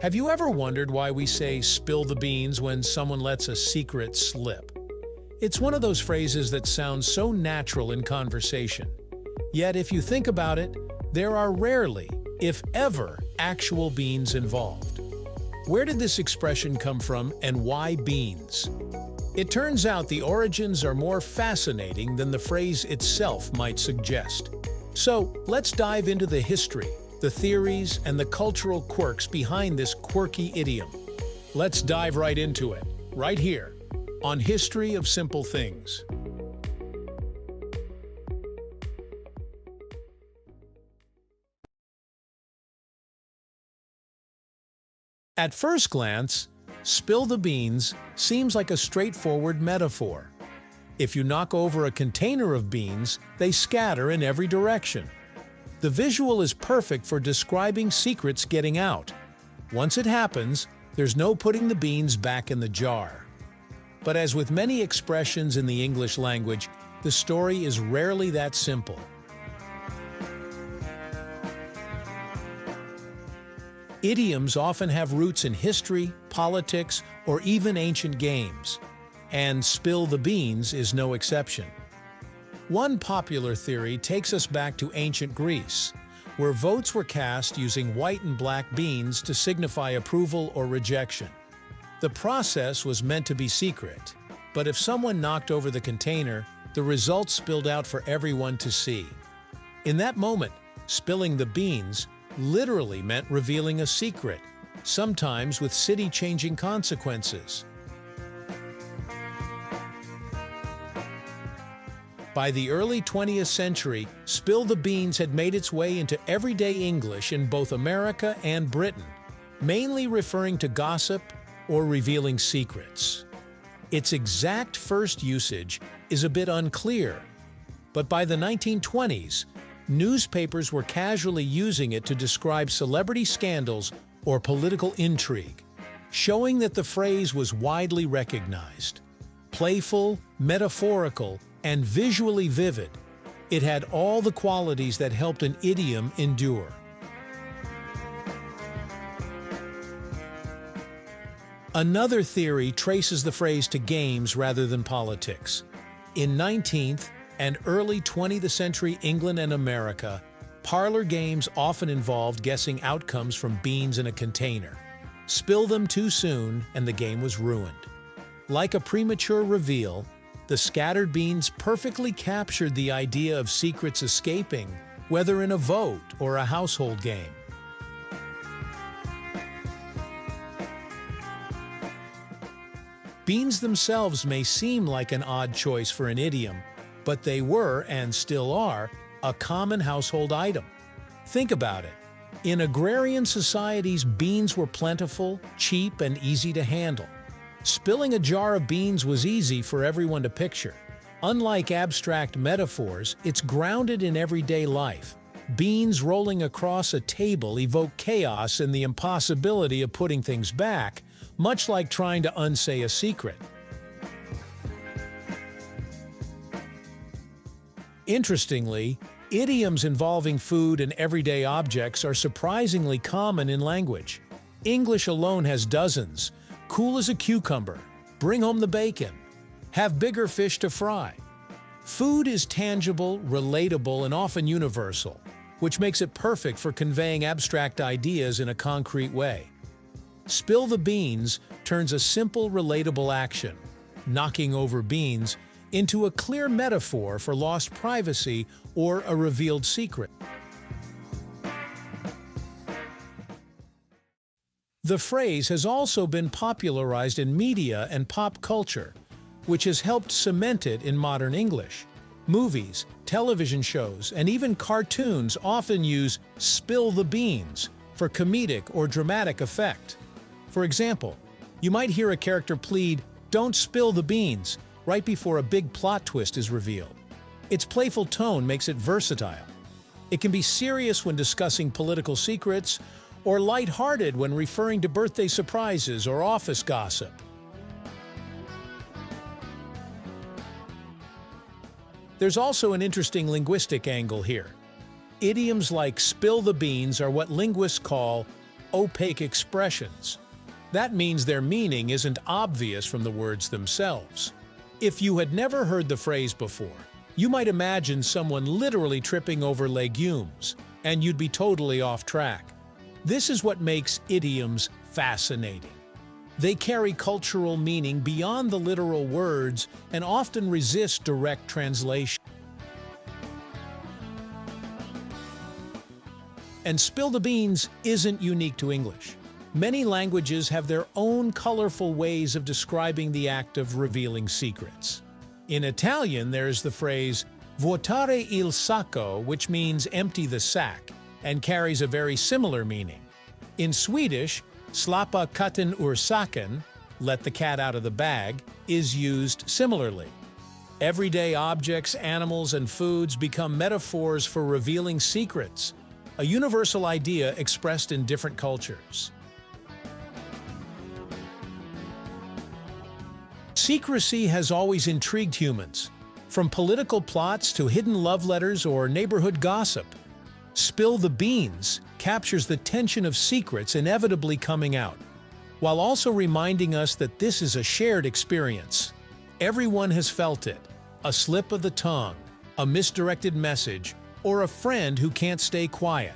Have you ever wondered why we say spill the beans when someone lets a secret slip? It's one of those phrases that sounds so natural in conversation. Yet if you think about it, there are rarely, if ever, actual beans involved. Where did this expression come from and why beans? It turns out the origins are more fascinating than the phrase itself might suggest. So let's dive into the history, the theories, and the cultural quirks behind this quirky idiom. Let's dive right into it, right here, on History of Simple Things. At first glance, spill the beans seems like a straightforward metaphor. If you knock over a container of beans, they scatter in every direction. The visual is perfect for describing secrets getting out. Once it happens, there's no putting the beans back in the jar. But as with many expressions in the English language, the story is rarely that simple. Idioms often have roots in history, politics, or even ancient games, and spill the beans is no exception. One popular theory takes us back to ancient Greece, where votes were cast using white and black beans to signify approval or rejection. The process was meant to be secret, but if someone knocked over the container, the results spilled out for everyone to see. In that moment, spilling the beans literally meant revealing a secret, sometimes with city-changing consequences. By the early 20th century, spill the beans had made its way into everyday English in both America and Britain, mainly referring to gossip or revealing secrets. Its exact first usage is a bit unclear, but by the 1920s, newspapers were casually using it to describe celebrity scandals or political intrigue, showing that the phrase was widely recognized. Playful, metaphorical, and visually vivid, it had all the qualities that helped an idiom endure. Another theory traces the phrase to games rather than politics. In 19th and early 20th century England and America, parlor games often involved guessing outcomes from beans in a container. Spill them too soon and the game was ruined. Like a premature reveal, the scattered beans perfectly captured the idea of secrets escaping, whether in a vote or a household game. Beans themselves may seem like an odd choice for an idiom, but they were, and still are, a common household item. Think about it. In agrarian societies, beans were plentiful, cheap, and easy to handle. Spilling a jar of beans was easy for everyone to picture. Unlike abstract metaphors, it's grounded in everyday life. Beans rolling across a table evoke chaos and the impossibility of putting things back, much like trying to unsay a secret. Interestingly, idioms involving food and everyday objects are surprisingly common in language. English alone has dozens. Cool as a cucumber, bring home the bacon, have bigger fish to fry. Food is tangible, relatable, and often universal, which makes it perfect for conveying abstract ideas in a concrete way. Spill the beans turns a simple, relatable action, knocking over beans, into a clear metaphor for lost privacy or a revealed secret. The phrase has also been popularized in media and pop culture, which has helped cement it in modern English. Movies, television shows, and even cartoons often use "spill the beans" for comedic or dramatic effect. For example, you might hear a character plead, "Don't spill the beans," right before a big plot twist is revealed. Its playful tone makes it versatile. It can be serious when discussing political secrets, or lighthearted when referring to birthday surprises or office gossip. There's also an interesting linguistic angle here. Idioms like spill the beans are what linguists call opaque expressions. That means their meaning isn't obvious from the words themselves. If you had never heard the phrase before, you might imagine someone literally tripping over legumes, and you'd be totally off track. This is what makes idioms fascinating. They carry cultural meaning beyond the literal words and often resist direct translation. And spill the beans isn't unique to English. Many languages have their own colorful ways of describing the act of revealing secrets. In Italian, there's the phrase vuotare il sacco, which means empty the sack, and carries a very similar meaning. In Swedish, släppa katten ur säcken, let the cat out of the bag, is used similarly. Everyday objects, animals, and foods become metaphors for revealing secrets, a universal idea expressed in different cultures. Secrecy has always intrigued humans, from political plots to hidden love letters or neighborhood gossip. Spill the beans captures the tension of secrets inevitably coming out, while also reminding us that this is a shared experience. Everyone has felt it: a slip of the tongue, a misdirected message, or a friend who can't stay quiet.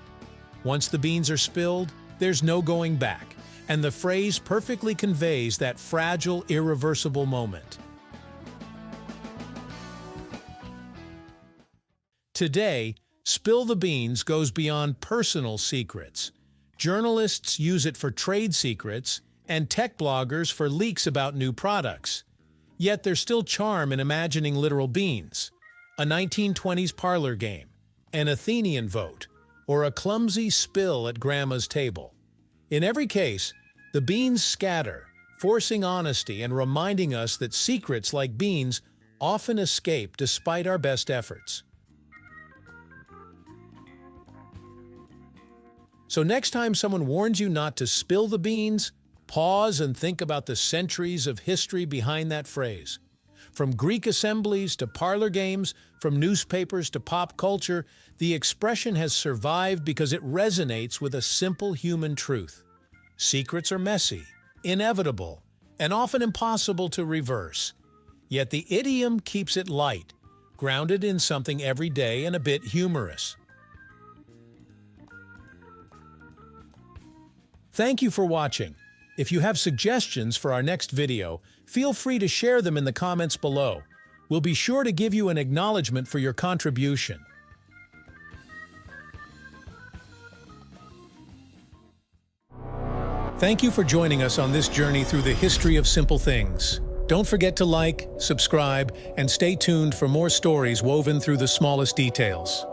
Once the beans are spilled, there's no going back, and the phrase perfectly conveys that fragile, irreversible moment. Today, spill the beans goes beyond personal secrets. Journalists use it for trade secrets, and tech bloggers for leaks about new products. Yet there's still charm in imagining literal beans. A 1920s parlor game, an Athenian vote, or a clumsy spill at grandma's table. In every case, the beans scatter, forcing honesty and reminding us that secrets like beans often escape despite our best efforts. So next time someone warns you not to spill the beans, pause and think about the centuries of history behind that phrase. From Greek assemblies to parlor games, from newspapers to pop culture, the expression has survived because it resonates with a simple human truth. Secrets are messy, inevitable, and often impossible to reverse. Yet the idiom keeps it light, grounded in something everyday and a bit humorous. Thank you for watching. If you have suggestions for our next video, feel free to share them in the comments below. We'll be sure to give you an acknowledgement for your contribution. Thank you for joining us on this journey through the history of simple things. Don't forget to like, subscribe, and stay tuned for more stories woven through the smallest details.